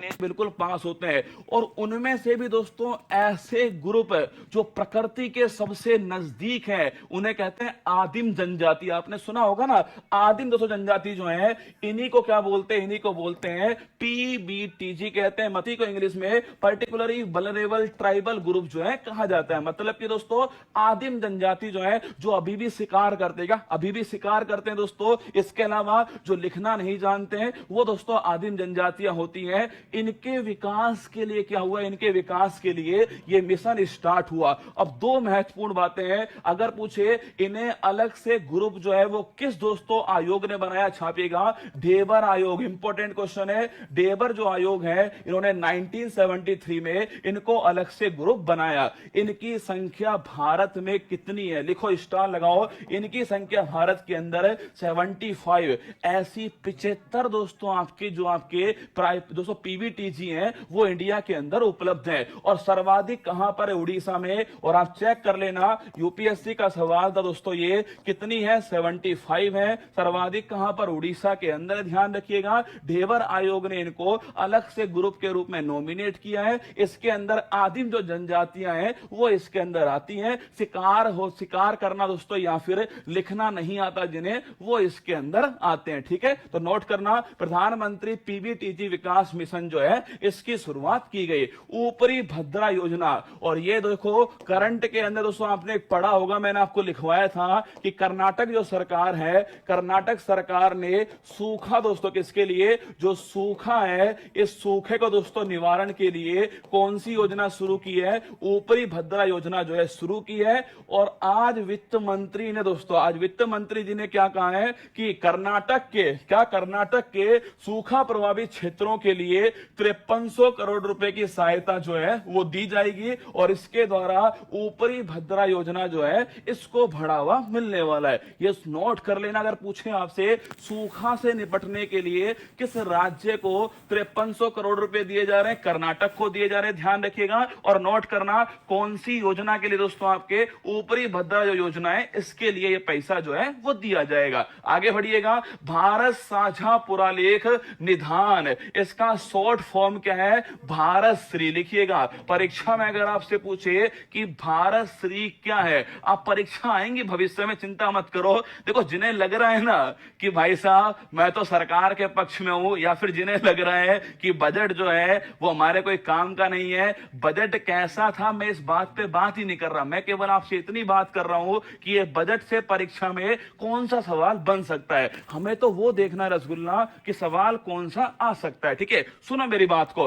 Nomination बिल्कुल पास होते हैं। और उनमें से भी दोस्तों ऐसे ग्रुप जो प्रकृति के सबसे नजदीक है उन्हें कहते हैं आदिम जनजाति। आपने सुना होगा ना, आदिम दोस्तों जनजाति जो है इन्हीं को क्या बोलते हैं, इन्हीं को बोलते हैं पीबीटीजी कहते हैं। मती को इंग्लिश में पर्टिकुलरली वल्नरेबल ट्राइबल ग्रुप जो है कहा जाता है। मतलब कि दोस्तों आदिम जनजाति जो है जो अभी भी शिकार करते हैं, अभी भी शिकार करते हैं दोस्तों, इसके अलावा जो लिखना नहीं जानते हैं वो दोस्तों आदिम जनजातियां होती हैं। इनके विकास के लिए क्या हुआ, इनके विकास के लिए ये मिशन स्टार्ट हुआ। अब दो महत्वपूर्ण बातें हैं, अगर पूछे इन्हें अलग से ग्रुप जो है वो किस दोस्तों आयोग ने बनाया, छापेगा ढेबर आयोग। इंपॉर्टेंट क्वेश्चन है, ढेबर जो आयोग है इन्होंने 1973 में इनको अलग से ग्रुप बनाया। इनकी संख्या भारत में कितनी है, लिखो स्टार लगाओ। इनकी संख्या भारत के अंदर 75। ऐसी 75 दोस्तों आपके जो आपके दोस्तों पीबीटीजी हैं वो इंडिया के अंदर उपलब्ध है। और सर्वाधिक कहां पर है, उड़ीसा में। और आप चेक कर लेना, यूपीएससी का सवाल था दोस्तों, ये कितनी है, 75 है। सर्वाधिक कहां पर, उड़ीसा के अंदर। ध्यान रखिएगा, ढेबर आयोग ने इनको अलग से ग्रुप के रूप में नॉमिनेट किया है। इसके अंदर आदिम जो जनजातियां हैं वो इसके अंदर आती हैं। शिकार करना दोस्तों या फिर लिखना नहीं आता जिन्हें, वो इसके अंदर आते हैं। ठीक है, तो नोट करना, प्रधानमंत्री पीबीटीजी विकास मिशन जो है इसकी शुरुआत की गई। ऊपरी भद्रा योजना, और ये देखो करंट के अंदर दोस्तों आपने पढ़ा होगा, मैंने आपको लिखवाया था कि कर्नाटक जो सरकार है, कर्नाटक सरकार ने सूखा दोस्तों किसके लिए, जो सूखा है, इस सूखे को दोस्तों निवारण के लिए कौन सी योजना शुरू की है, ऊपरी भद्रा योजना जो है शुरू की है। और आज वित्त मंत्री ने दोस्तों, आज वित्त मंत्री जी ने क्या कहा है कि कर्नाटक के सूखा प्रभावित क्षेत्रों के लिए 5300 करोड़ रुपए की सहायता जो है वो दी जाएगी। और इसके द्वारा ऊपरी भद्रा योजना जो है इसको बढ़ावा मिलने वाला है। ये नोट कर लेना, अगर पूछे आपसे सूखा से निपटने के लिए किस राज्य को 5300 करोड़ रुपए दिए जा रहे हैं, कर्नाटक को दिए जा रहे हैं। ध्यान रखिएगा और नोट करना कौन सी योजना के लिए दोस्तों, आपके ऊपरी भद्रा जो योजना है इसके लिए ये पैसा जो है वो दिया जाएगा। आगे बढ़िएगा, भारत साझा पुरालेख निधान, इसका शॉर्ट फॉर्म क्या है, भारत श्री। लिखिएगा, परीक्षा में अगर आपसे पूछे कि भारत श्री क्या है, आप परीक्षा आएंगी भविष्य में, चिंता मत करो। देखो जिन्हें लग रहा है ना कि भाई साहब मैं तो सरकार के पक्ष में हूं, या फिर जिन्हें लग रहा है कि बजट जो है वो हमारे कोई काम का नहीं है, बजट कैसा था मैं इस बात पे बात ही नहीं कर रहा। मैं केवल आपसे इतनी बात कर रहा हूं कि ये बजट से परीक्षा में कौन सा सवाल बन सकता है, हमें तो वो देखना रसगुल्ला कि सवाल कौन सा आ सकता है। ठीक है, सुनो मेरी बात को।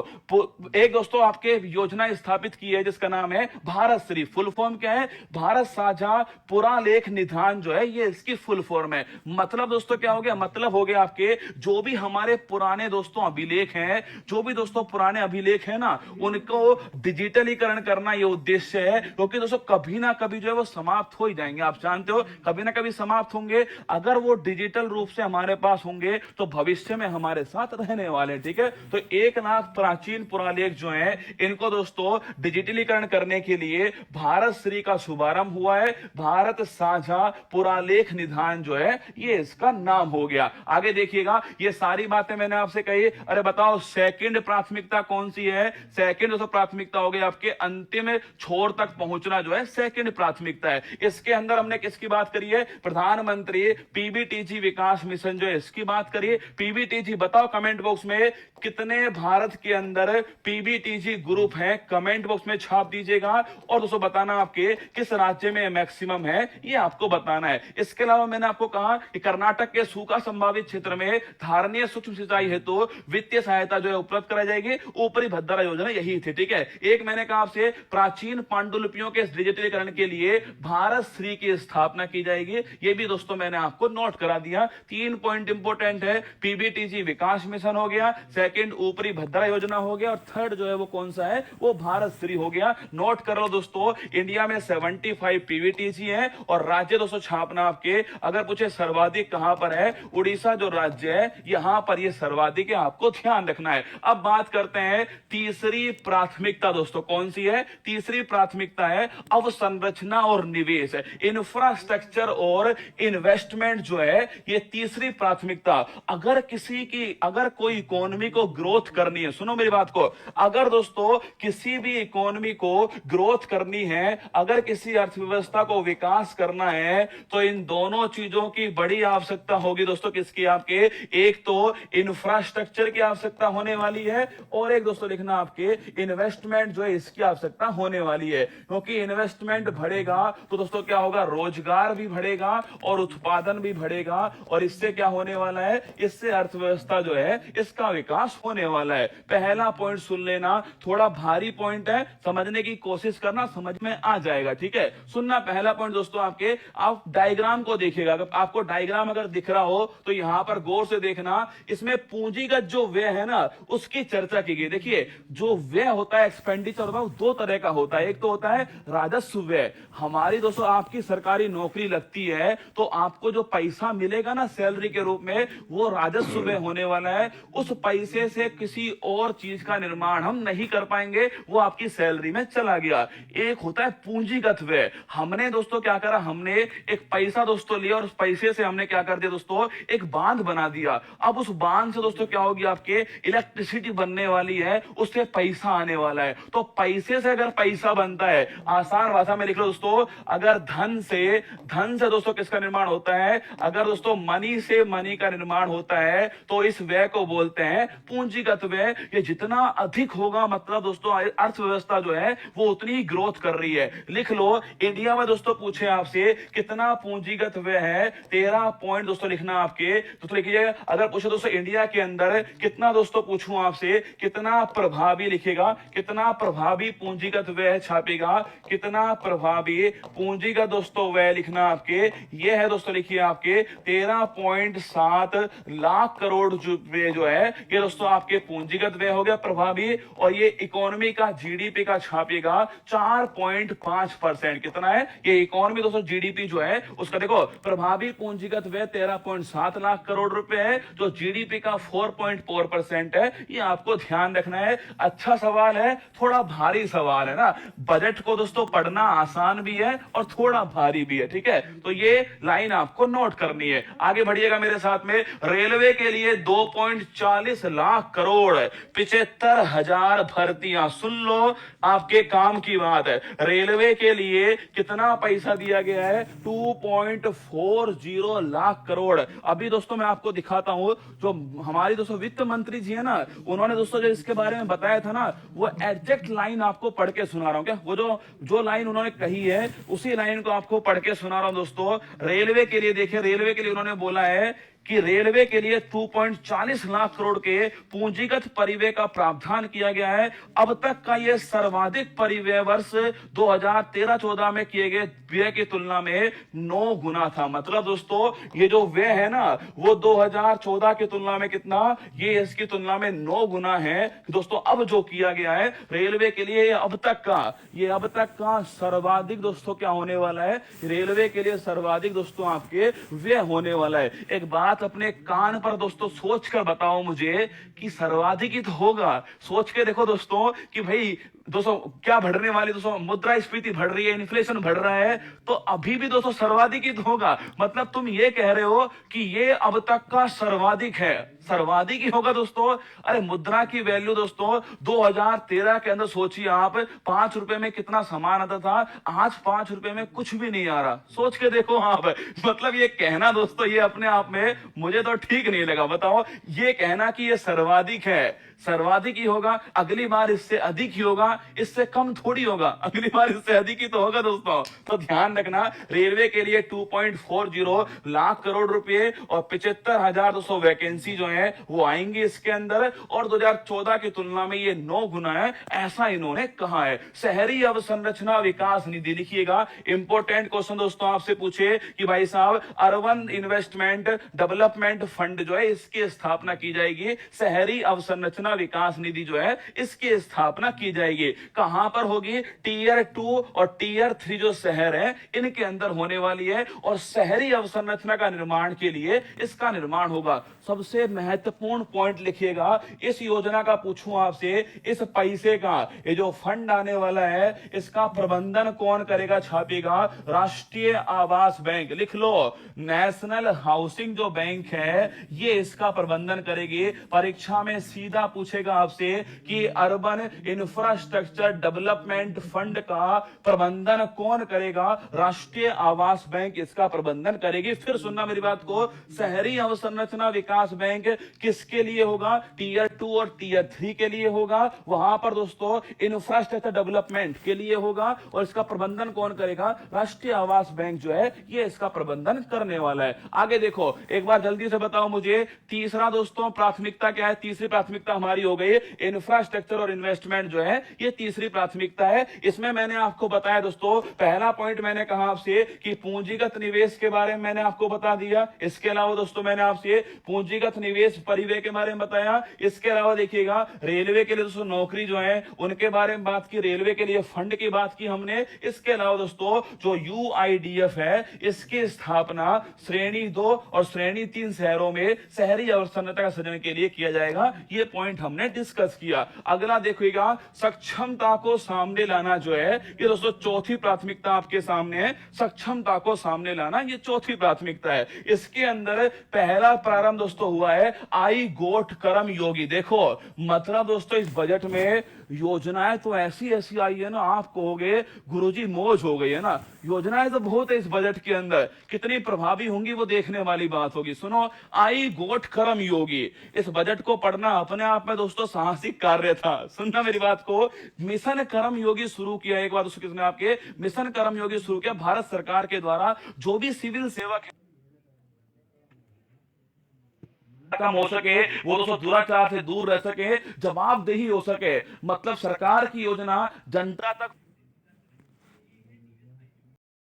एक दोस्तों आपके योजना स्थापित की है जिसका नाम है भारत श्री। फुल फॉर्म क्या है, भारत साझा पुरालेख निधान जो है ये इसकी फुल फॉर्म है। मतलब दोस्तों क्या हो गया, मतलब हो गया आपके जो भी हमारे पुराने दोस्तों अभिलेख हैं, जो भी दोस्तों पुराने अभिलेख हैं ना, उनको डिजिटलीकरण करना ये उद्देश्य है। क्योंकि दोस्तों कभी ना कभी जो है वो समाप्त हो ही जाएंगे, आप जानते हो कभी ना कभी समाप्त होंगे। अगर वो डिजिटल रूप से हमारे पास होंगे तो भविष्य में हमारे साथ रहने वाले। ठीक है, तो 1 लाख प्राचीन पुरालेख जो है इनको दोस्तों डिजिटलीकरण करने के लिए भारत श्री का शुभारंभ हुआ है। भारत साझा पुरालेख निधान जो है ये इसका नाम हो गया। आगे देखिएगा, ये सारी बातें मैंने आपसे कही। अरे बताओ सेकंड प्राथमिकता कौन सी है, सेकंड दोस्तों प्राथमिकता हो गई आपके अंतिम छोर तक पहुंचना जो है सेकंड प्राथमिकता है। इसके अंदर हमने किसकी बात करी है, प्रधानमंत्री पीबीटीजी विकास मिशन जो है इसकी बात करिए। पीबीटीजी बताओ कमेंट बॉक्स में कितने भारत के अंदर पीबीटीजी ग्रुप है, कमेंट बॉक्स में छाप दीजिएगा। और दोस्तों बताना आपके किस राज्य में मैक्सिमम है, ये आपको बताना है। इसके अलावा मैंने आपको कहा कि कर्नाटक के सूखा संभावित क्षेत्र में धारणीय सूक्ष्म सिंचाई हेतु वित्तीय सहायता जो है उपलब्ध कराई जाएगी। ऊपरी भद्रा योजना यही थी। ठीक है, एक मैंने कहा आपसे प्राचीन पांडुलिपियों के डिजिटलीकरण के लिए भारत श्री की स्थापना की जाएगी। ये भी दोस्तों मैंने आपको नोट करा दिया। 3 पॉइंट इंपोर्टेंट है, पीबीटीजी विकास मिशन हो गया, सेकंड ऊपरी भद्रा योजना हो गया, और थर्ड जो है वो कौन सा है, वो भारत श्री हो गया। नोट कर लो दोस्तों, इंडिया में 75 पीबीटीजी है। और राज्य दोस्तों छापना आपके, अगर पूछे सर्वाधिक कहां पर है, उड़ीसा जो राज्य है यहां पर ये सर्वाधिक है, आपको ध्यान रखना है। अब बात करते हैं तीसरी प्राथमिकता दोस्तों, कौन सी है, तीसरी प्राथमिकता है अवसंरचना और निवेश, इंफ्रास्ट्रक्चर और इन्वेस्टमेंट जो है ये तीसरी प्राथमिकता। अगर कोई इकोनॉमी को ग्रोथ ग्रोथ करनी है, सुनो मेरी बात को, अगर दोस्तों किसी भी इकोनॉमी को ग्रोथ करनी है, अगर किसी अर्थव्यवस्था को विकास करना है, तो इन दोनों चीजों की बड़ी आवश्यकता होगी दोस्तों। किसकी? आपके एक तो इंफ्रास्ट्रक्चर की आवश्यकता होने वाली है, और एक दोस्तों लिखना आपके इन्वेस्टमेंट जो है इसकी आवश्यकता होने वाली है। क्योंकि इन्वेस्टमेंट बढ़ेगा तो दोस्तों क्या होगा? रोजगार भी बढ़ेगा और उत्पादन भी बढ़ेगा, और इससे क्या होने वाला है? इससे अर्थव्यवस्था जो है इसका विकास होने वाला है। पहला पॉइंट सुन लेना, थोड़ा भारी पॉइंट है, समझने की कोशिश करना, समझ में आ जाएगा, ठीक है। सुनना पहला पॉइंट दोस्तों, आपके आप डायग्राम को देखिएगा, अगर आपको डायग्राम अगर दिख रहा हो तो यहां पर गौर से देखना, इसमें पूंजीगत जो व्यय है ना उसकी चर्चा की गई। देखिए जो व्यय होता है, एक्सपेंडिचर होता है, वो दो तरह का होता है। एक तो होता है राजस्व व्यय। हमारी दोस्तों आपकी सरकारी नौकरी लगती है तो आपको जो पैसा मिलेगा ना सैलरी के रूप में, वो राजस्व व्यय होने वाला है। उस पैसे से किसी और चीज का निर्माण हम नहीं कर पाएंगे, वो आपकी सैलरी में चला गया। एक होता है पूंजीगत व्यय। हमने दोस्तों क्या करा? हमने एक पैसा दोस्तों लिया और उस पैसे से हमने क्या कर दिया दोस्तों? एक बांध बना दिया। अब उस बांध से दोस्तों क्या होगी? आपके इलेक्ट्रिसिटी बनने वाली है, उससे पैसा आने वाला है। तो पैसे से अगर पैसा बनता है, आसान भाषा में लिख लो दोस्तों, अगर धन से दोस्तों किसका निर्माण होता है? अगर दोस्तों मनी से मनी का निर्माण होता है तो इस व्यय को बोलते हैं पूंजीगत व्यय। ये जितना अधिक होगा मतलब दोस्तों अर्थव्यवस्था जो है वो उतनी ही ग्रोथ कर रही है। लिख लो, इंडिया में दोस्तों पूछे आपसे कितना पूंजीगत व्यय है, 13 पॉइंट दोस्तों लिखना आपके। तो लिखिए, अगर पूछे दोस्तों इंडिया के अंदर कितना, दोस्तों पूछूं आपसे कितना प्रभावी, लिखिएगा कितना प्रभावी पूंजीगत व्यय छापेगा, कितना प्रभावी पूंजीगत दोस्तों व्यय लिखना आपके। ये है दोस्तों, लिखिए आपके 13.7 लाख करोड़ रुपए जो है ये दोस्तों आपके पूंजीगत व्यय हो गया प्रभावी। और ये इकोनॉमी का जीडीपी का छापेगा 4.5%। कितना है ये इकोनॉमी दोस्तों? जीडीपी जो है उसका देखो, प्रभावी पूंजीगत व्यय 13.7 लाख करोड़ रुपए है, जो जीडीपी का 4.4% है। ये आपको ध्यान रखना है। अच्छा सवाल है, थोड़ा भारी सवाल है ना। बजट को दोस्तों पढ़ना आसान भी है और थोड़ा भारी भी है, ठीक है। तो ये लाइन आपको नोट करनी है। आगे बढ़िएगा मेरे साथ में। रेलवे के लिए 2.40 लाख करोड़, 75,000 भर्तियां। सुन लो, आपके काम की बात है। रेलवे के लिए कितना पैसा दिया गया है? 2.40 लाख करोड़। अभी दोस्तों मैं आपको दिखाता हूं, जो हमारी दोस्तों वित्त मंत्री जी है ना, उन्होंने दोस्तों जो इसके बारे में बताया था ना, वो एग्जैक्ट लाइन आपको पढ़ के सुना रहा हूं। क्या वो जो लाइन उन्होंने कही है उसी लाइन को आपको पढ़ के सुना रहा हूं दोस्तों। रेलवे के लिए देखिए, रेलवे के लिए उन्होंने बोला है कि रेलवे के लिए 2.40 लाख करोड़ के पूंजीगत परिव्यय का प्रावधान किया गया है। अब तक का यह सर्वाधिक परिव्यय वर्ष 2013-14 में किए गए व्यय की तुलना में 9 गुना था। मतलब दोस्तों ये जो व्यय है ना वो 2014 की तुलना में कितना? ये इसकी तुलना में 9 गुना है दोस्तों। अब जो किया गया है रेलवे के लिए, अब तक का सर्वाधिक दोस्तों क्या होने वाला है? रेलवे के लिए सर्वाधिक दोस्तों आपके व्यय होने वाला है। एक बात अपने कान पर दोस्तों सोच कर बताओ मुझे कि सर्वाधिक ही तो होगा। सोच के देखो दोस्तों कि भाई दोस्तों क्या बढ़ने वाली, दोस्तों मुद्रास्फीति बढ़ रही है, इन्फ्लेशन बढ़ रहा है, तो अभी भी दोस्तों सर्वाधिक ही तो होगा। मतलब तुम ये कह रहे हो कि ये अब तक का सर्वाधिक है, सर्वाधिक ही होगा दोस्तों। अरे मुद्रा की वैल्यू दोस्तों 2013 के अंदर सोचिए आप, 5 रुपए में कितना सामान आता था, आज 5 रुपए में कुछ भी नहीं आ रहा। सोच के देखो आप। मतलब ये कहना दोस्तों, ये अपने आप में मुझे तो ठीक नहीं लगा। बताओ, ये कहना कि ये सर्वाधिक है, सर्वाधिक ही होगा, अगली बार इससे अधिक ही होगा, इससे कम थोड़ी होगा, अगली बार इससे अधिक ही तो होगा दोस्तों। तो ध्यान रखना, रेलवे के लिए 2.40 लाख करोड़ रुपए और 75,200 वैकेंसी जो है वो आएंगी इसके अंदर, और 2014 की तुलना में ये 9 गुना है, ऐसा इन्होंने कहा है। शहरी अवसंरचना विकास निधि, लिखिएगा इंपॉर्टेंट क्वेश्चन दोस्तों आपसे पूछे कि भाई साहब अर्बन इन्वेस्टमेंट डेवलपमेंट फंड जो है इसकी स्थापना की जाएगी, शहरी अवसंरचना विकास निधि जो है इसकी स्थापना की जाएगी। कहां पर होगी? टीयर 2 और टीयर 3 जो शहर है इनके अंदर होने वाली है, और शहरी अवसंरचना का निर्माण के लिए इसका निर्माण होगा। सबसे महत्वपूर्ण पॉइंट लिखिएगा, इस योजना का पूछूं आपसे, इस पैसे का, ये जो फंड आने वाला है इसका प्रबंधन कौन करेगा, छापेगा? राष्ट्रीय आवास बैंक। लिख लो, नेशनल हाउसिंग जो बैंक है ये इसका प्रबंधन करेगी। परीक्षा में सीधा पूछेगा आपसे कि अर्बन इंफ्रास्ट्रक्चर डेवलपमेंट फंड का प्रबंधन कौन करेगा? राष्ट्रीय आवास बैंक इसका प्रबंधन करेगी। फिर सुनना मेरी बात को, शहरी अवसंरचना विकास बैंक किसके लिए होगा? टीयर 2 और टीयर 3 के लिए होगा। वहां पर दोस्तों इंफ्रास्ट्रक्चर डेवलपमेंट के लिए होगा और इसका प्रबंधन कौन करेगा? राष्ट्रीय आवास बैंक जो है ये इसका प्रबंधन करने वाला है। आगे देखो, एक बार जल्दी से बताओ मुझे, तीसरा दोस्तों प्राथमिकता क्या है? तीसरी प्राथमिकता हमारी हो गई इंफ्रास्ट्रक्चर और इन्वेस्टमेंट जो है ये तीसरी प्राथमिकता है। इसमें मैंने आपको बताया दोस्तों, पहला पॉइंट मैंने कहा आपसे कि पूंजीगत निवेश के बारे में मैंने आपको बता दिया। इसके अलावा दोस्तों मैंने आपसे पूंजीगत निवेश परिव्यय के बारे में बताया। इसके अलावा देखिएगा रेलवे के लिए दोस्तों नौकरी जो है उनके बारे में बात की, रेलवे के लिए फंड की बात की हमने। इसके अलावा दोस्तों जो यूआईडीएफ है इसकी स्थापना श्रेणी 2 और श्रेणी 3 शहरों में शहरी अवसंरचना का सृजन के लिए किया जाएगा। ये पॉइंट हमने डिस्कस किया। अगला देखिएगा, सक्षमता को सामने लाना जो है ये दोस्तों चौथी प्राथमिकता आपके सामने है। सक्षमता को सामने लाना ये चौथी प्राथमिकता है। इसके अंदर पहला प्रारंभ दोस्तों हुआ है आई गोठ कर्म योगी। देखो मतलब दोस्तों इस बजट में योजनाएं तो ऐसी ऐसी आई है ना, आप कहोगे गुरुजी मौज हो गई है ना। योजनाएं तो बहुत है इस बजट के अंदर, कितनी प्रभावी होंगी वो देखने वाली बात होगी। सुनो, आई गोठ कर्म योगी, इस बजट को पढ़ना अपने आप में दोस्तों साहसिक कार्य था। सुनना मेरी बात को, मिशन कर्म योगी शुरू किया एक बार दोस्तों, किसने? आपके मिशन कर्म योगी शुरू किया भारत सरकार के द्वारा। जो भी सिविल सेवक है कम हो सके, वो दोस्तों दुराचार से दूर रह सके, जवाबदेही हो सके, मतलब सरकार की योजना जनता तक